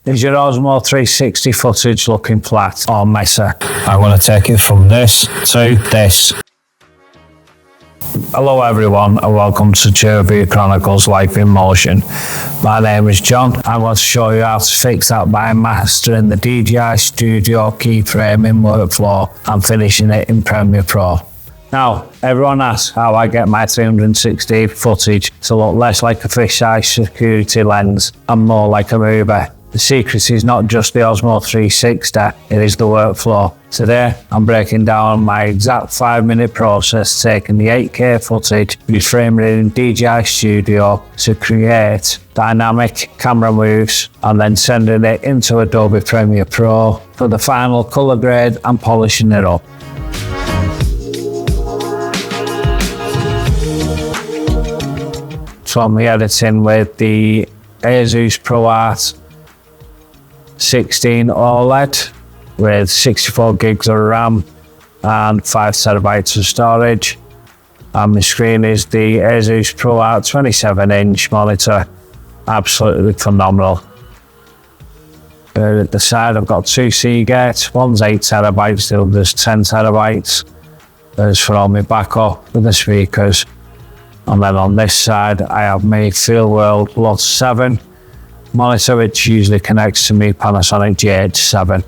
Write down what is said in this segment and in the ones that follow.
Is your Osmo 360 footage looking flat or messy? I'm going to take it from this to this. Hello everyone and welcome to DJI Chronicles Life in Motion. My name is John. I'm going to show you how to fix that by mastering the DJI Studio keyframing workflow and finishing it in Premiere Pro. Now, everyone asks how I get my 360 footage to look less like a fisheye security lens and more like a movie. The secret is not just the Osmo 360, it is the workflow. Today, I'm breaking down my exact 5-minute process taking the 8K footage, reframing it in DJI Studio to create dynamic camera moves and then sending it into Adobe Premiere Pro for the final color grade and polishing it up. So I'm editing with the ASUS ProArt 16 OLED with 64 gigs of RAM and 5 terabytes of storage. And my screen is the ASUS ProArt 27-inch monitor. Absolutely phenomenal. At the side I've got 2 C-gates, one's 8 terabytes, the other's 10 terabytes. There's for all my backup with the speakers. And then on this side I have my Fieldworld Lot 7 monitor, which usually connects to my Panasonic GH7.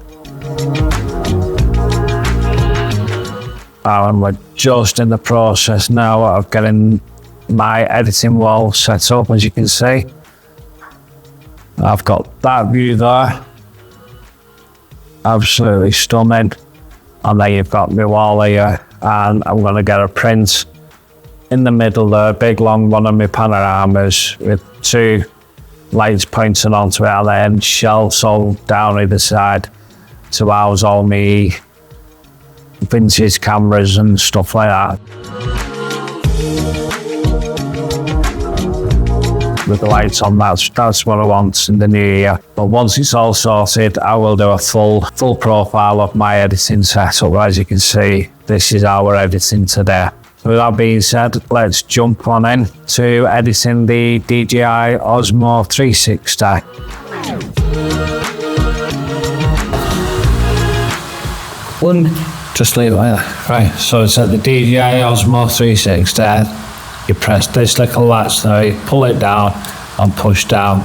And we're just in the process now of getting my editing wall set up. As you can see, I've got that view there, absolutely stunning. And then you've got my wall here, and I'm going to get a print in the middle there, big long one of my panoramas with 2 lights pointing onto it, and then shelves all down either side to house all my vintage cameras and stuff like that. With the lights on, that's what I want in the new year. But once it's all sorted, I will do a full profile of my editing setup. As you can see, this is our editing today. With that being said, let's jump on in to editing the DJI Osmo 360. Just leave it like that. Right, so it's at the DJI Osmo 360. You press this little latch there, you pull it down and push down.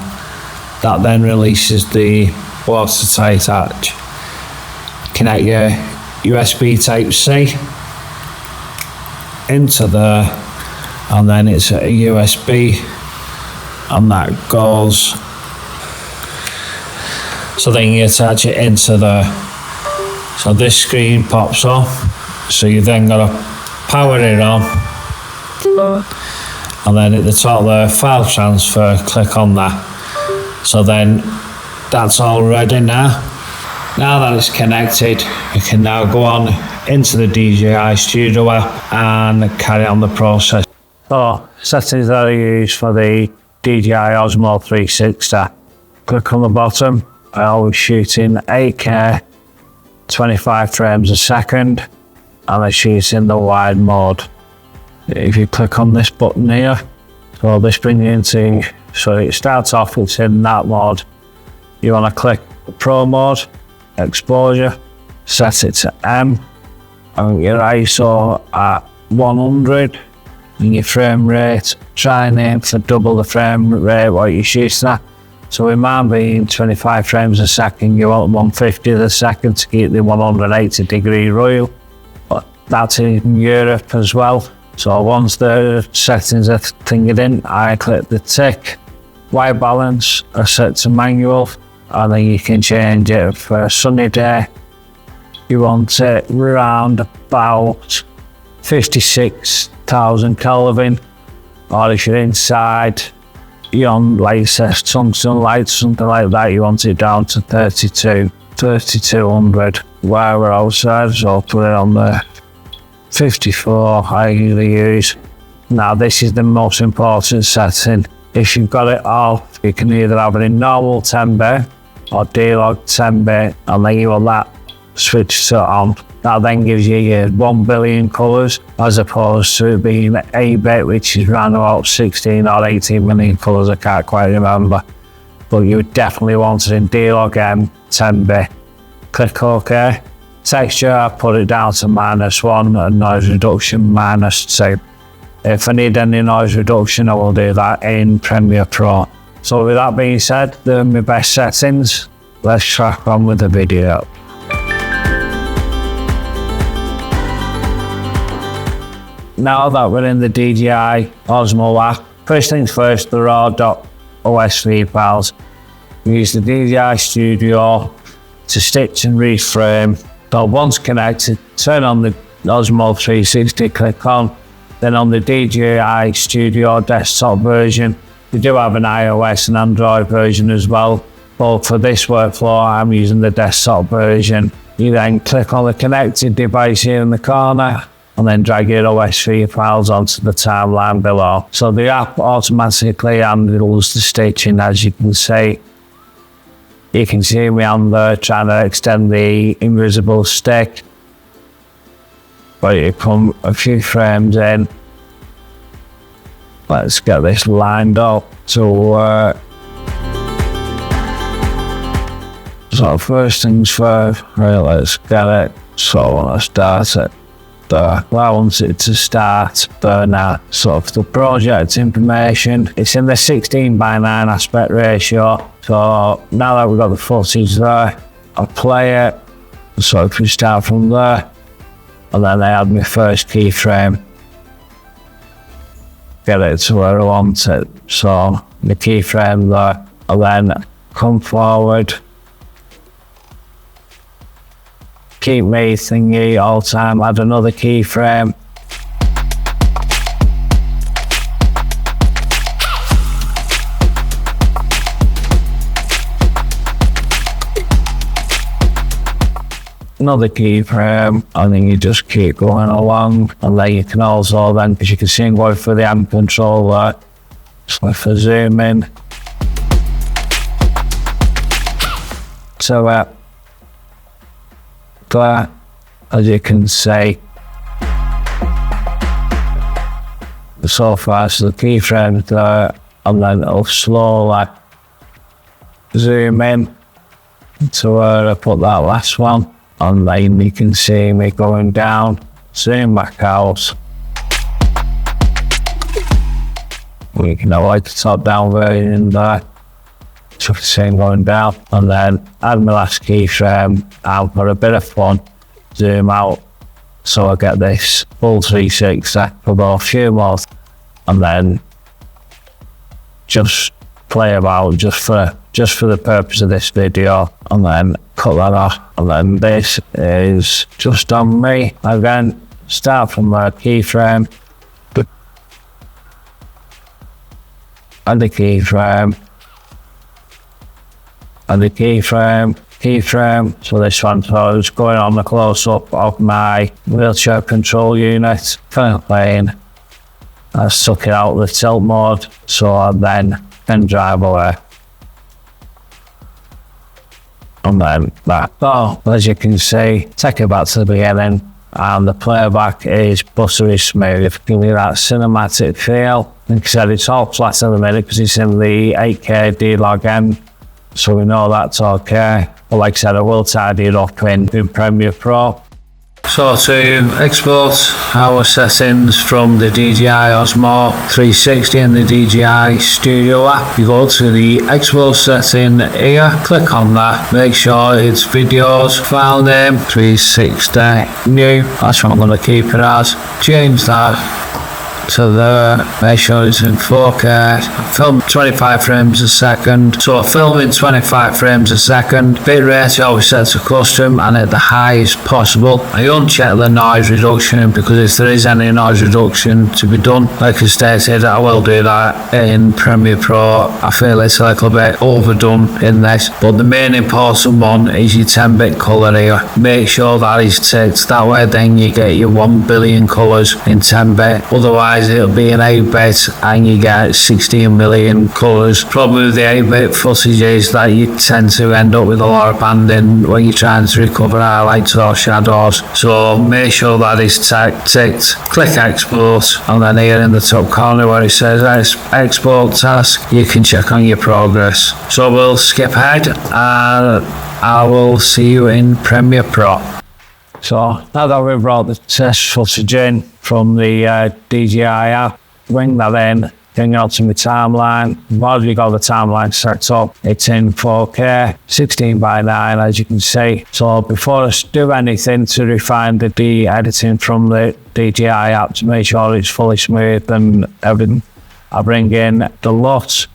That then releases the watertight hatch. Connect your USB Type-C into there, and then it's a USB, and that goes, so then you attach it into there. So this screen pops up, so you then got to power it on, and then at the top there, file transfer, click on that. So then that's all ready now. Now that it's connected, you can now go on into the DJI Studio app and carry on the process. So, settings that I use for the DJI Osmo 360. Click on the bottom. I always shoot in 8K, 25 frames a second, and I shoot in the wide mode. If you click on this button here, so this brings you into, so it starts off, it's in that mode. You want to click the Pro mode, exposure, set it to M, and your ISO at 100, and your frame rate, try and aim for double the frame rate what you're shooting at. So with mine being 25 frames a second, you want 150 a second to keep the 180-degree rule. But that's in Europe as well. So once the settings are thingied in, I click the tick. White balance are set to manual, and then you can change it for a sunny day. You want it around about 56,000 Kelvin, or if you're inside, you're on, like it says, tungsten light, something like that, you want it down to 3200. While we're outside, so I'll put it on the 54 I usually use. Now this is the most important setting. If you've got it off, you can either have it in normal 10-bit or D-Log 10-bit, and then you want that switch to on. That then gives you your 1 billion colours, as opposed to it being 8-bit, which is around about 16 or 18 million colours, I can't quite remember. but you would definitely want it in D-Log M 10-bit. Click OK. Texture, I put it down to -1 and noise reduction -2. If I need any noise reduction, I will do that in Premiere Pro. So with that being said, they're my best settings. Let's crack on with the video. Now that we're in the DJI Osmo app, first things first, the raw.osv files. We use the DJI Studio to stitch and reframe. So once connected, turn on the Osmo 360, click on, then on the DJI Studio desktop version. We do have an iOS and Android version as well, but for this workflow, I'm using the desktop version. You then click on the connected device here in the corner, and then drag your OSV files onto the timeline below. So the app automatically handles the stitching, as you can see. You can see me on there trying to extend the invisible stick. But you come a few frames in. Let's get this lined up to work. So first things first, right, let's get it. So I want to start it there. Well, I want it to start there now. So for the project information, it's in the 16:9 aspect ratio. So now that we've got the footage there, I'll play it. So if we start from there, and then I add my first keyframe. Get it to where I want it. So the keyframe there, and then come forward. Keep me thingy all the time, add another keyframe. Another keyframe, and then you just keep going along, and then you can also then, because you can see I'm going for the amp controller, so if I zoom in to it, there, as you can see, so far, so the keyframe there, and then it'll slowly zoom in to where I put that last one. And then you can see me going down, zoom back out. We can have like the top down version there. So you can see me going down, and then add my last keyframe, and for a bit of fun, zoom out. So I get this full 360 for about a few more, and then just play about just for the purpose of this video, and then cut that off. And then this is just on me. Again, start from the keyframe, and the keyframe, and the keyframe. So this one, so I was going on the close-up of my wheelchair control unit, kind of playing. I took it out of the tilt mode, so I then can drive away. And then that. So, as you can see, take it back to the beginning, and the playback is buttery smooth. Give me that cinematic feel. Like I said, it's all flat at the minute because it's in the 8K D-Log M, so we know that's okay. But like I said, I will tidy it up in Premiere Pro. So to export our settings from the DJI Osmo 360 and the DJI Studio app, you go to the export setting here, click on that, make sure it's videos, file name 360 new, that's what I'm going to keep it as, change that to there, make sure it's in 4K, film 25 frames a second, so filming 25 frames a second, bitrate always set to custom and at the highest possible. I uncheck the noise reduction because if there is any noise reduction to be done, like I stated, I will do that in Premiere Pro. I feel it's a little bit overdone in this, but the main important one is your 10-bit colour here. Make sure that is ticked, that way then you get your 1 billion colours in 10-bit, otherwise otherwise it'll be an 8-bit and you get 16 million colours. Problem with the 8-bit footage is that you tend to end up with a lot of banding when you're trying to recover highlights or shadows. So make sure that is ticked. Click export, and then here in the top corner where it says export task, you can check on your progress. So we'll skip ahead and I will see you in Premiere Pro. So now that we've brought the test footage in from the DJI app, bring that in, bring it onto my timeline. I've already got the timeline set up. It's in 4K, 16:9 as you can see. So before I do anything to refine the editing from the DJI app to make sure it's fully smooth and everything, I bring in the LUT.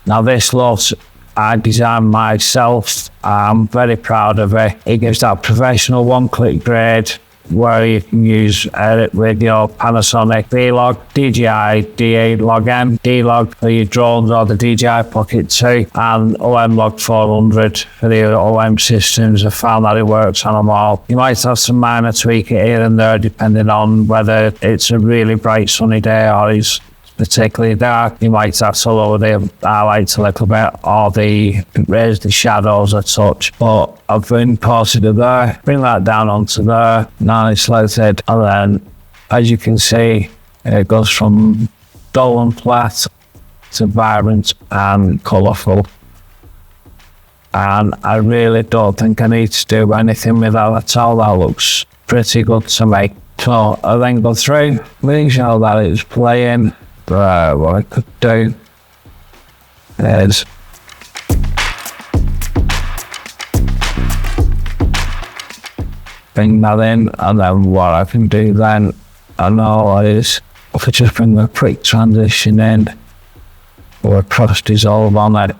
Now this LUT I designed myself. I'm very proud of it. It gives that professional one-click grade where you can use edit with your Panasonic V-Log, DJI D8 Log M, D-Log for your drones or the DJI Pocket 2, and OM Log 400 for the OM systems. I found that it works on them all. You might have some minor tweaking here and there depending on whether it's a really bright sunny day or it's particularly dark. You might have to lower the highlights a little bit or raise the shadows a touch, but I've imported it there, bring that down onto there, now it's selected, and then as you can see it goes from dull and flat to vibrant and colourful, and I really don't think I need to do anything with that at all. That looks pretty good to me. So I then go through, make sure that it's playing. What I could do is bring that in, and then what I can do then, I know is if I just bring a quick transition in or a cross dissolve on it,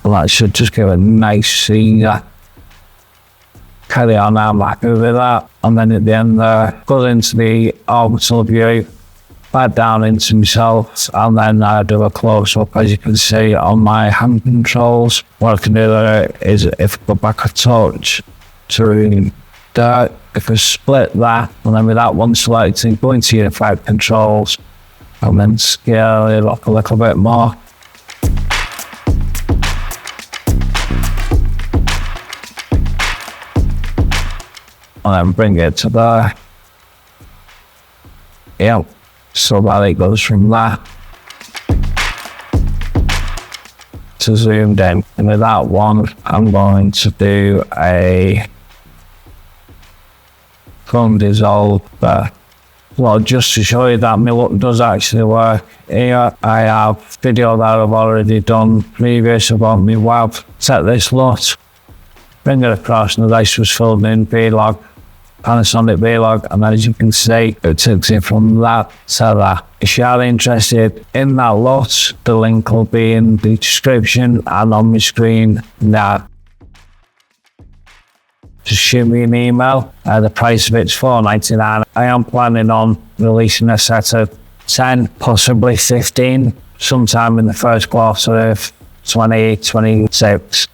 that should just give a nice scene. Carry on, I'm happy with that, and then at the end there, go into the orbital view, back down into myself, and then I do a close-up as you can see on my hand controls. What I can do there is if I go back a touch to there, if I split that, and then with that one selected, go into your effect controls, and then scale it up a little bit more. And then bring it to there. Yeah, so that it goes from that to zoomed in. And with that one, I'm going to do a from dissolve there. Well, just to show you that my LUT does actually work. Here I have video that I've already done previous about me WAV. Set this LUT, bring it across, and this was filmed in V-Log. Panasonic V-Log, and as you can see, it takes it from that to that. If you are interested in that LUT, the link will be in the description and on my screen now. Just shoot me an email. The price of it's $4.99. I am planning on releasing a set of 10, possibly 15, sometime in the first quarter of 2026.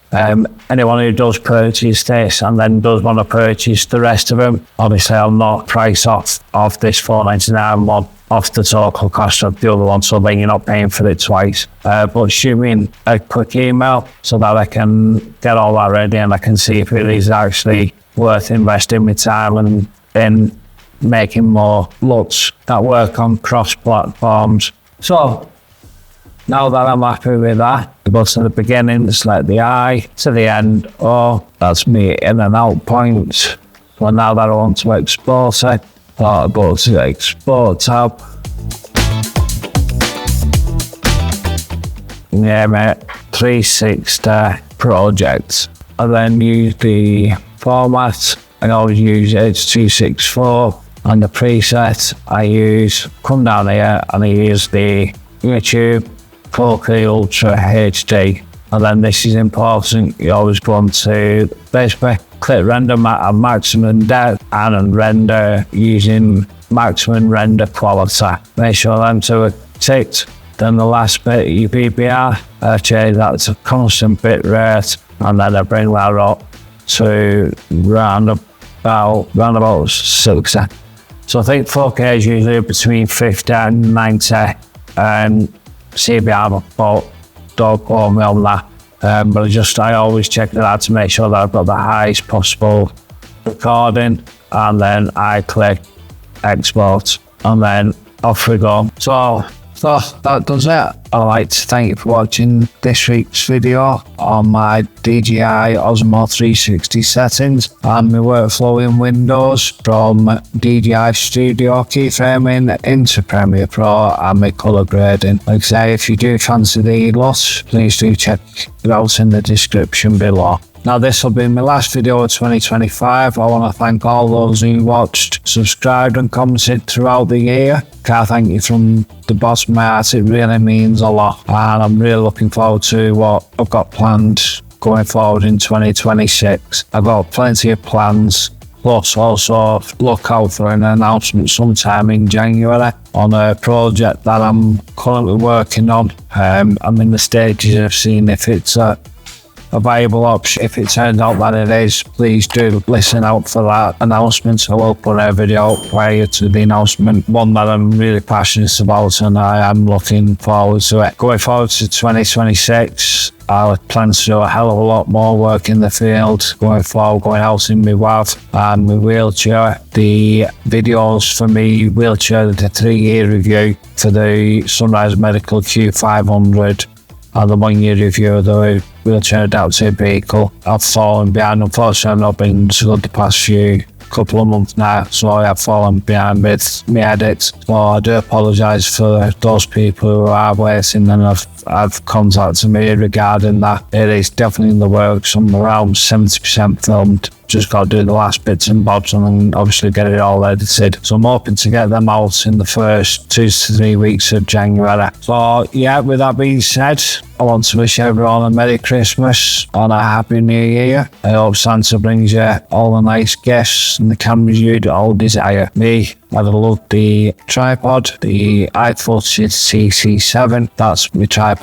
Anyone who does purchase this and then does want to purchase the rest of them, obviously I'll knock price off this $4.99 one off the total cost of the other one, so then you're not paying for it twice. But shoot me a quick email so that I can get all that ready and I can see if it is actually worth investing my time and in making more LUTs that work on cross platforms. So now that I'm happy with that, I go to the beginning, select the eye, to the end, that's me in and out points. So now that I want to export it, I go to the export tab. Name it 360 project. I then use the format. I always use H.264, and the preset I use, come down here and I use the YouTube 4K Ultra HD, and then this is important, you always go on to basically click render at maximum depth and render using maximum render quality. Make sure them two are ticked. Then the last bit, your PBR, change that to constant bit rate, and then I bring that up to round about 60. So I think 4K is usually between 50 and 90 CBR, but don't quote me on that. But I always check that out to make sure that I've got the highest possible recording, and then I click export, and then off we go. So that does it. I'd like to thank you for watching this week's video on my DJI Osmo 360 settings and my workflow in Windows, from DJI Studio keyframing into Premiere Pro and my colour grading. Like I say, if you do fancy the lot, please do check it out in the description below. Now, this will be my last video of 2025. I want to thank all those who watched, subscribed and commented throughout the year. Can't thank you from the bottom of my heart. It really means a lot, and I'm really looking forward to what I've got planned going forward in 2026. I've got plenty of plans, plus also look out for an announcement sometime in January on a project that I'm currently working on. I'm in the stages of seeing if it's a viable option. If it turns out that it is, please do listen out for that announcement. I will put a video out prior to the announcement, one that I'm really passionate about, and I am looking forward to it. Going forward to 2026, I plan to do a hell of a lot more work in the field going forward, going out in my WAV and my wheelchair. The videos for me wheelchair, the 3-year review for the Sunrise Medical Q500, and the 1-year review of the wheelchair adapted vehicle. I've fallen behind. Unfortunately, I've not been so good the past couple of months now, so I have fallen behind with my edits. So I do apologise for those people who are waiting and have contacted me regarding that. It is definitely in the works. I'm around 70% filmed. Just got to do the last bits and bobs and obviously get it all edited. So I'm hoping to get them out in the first 2 to 3 weeks of January. So yeah, with that being said, I want to wish everyone a Merry Christmas and a Happy New Year. I hope Santa brings you all the nice gifts and the cameras you'd all desire. Me, I love the tripod, the iFootage CC7. That's my tripod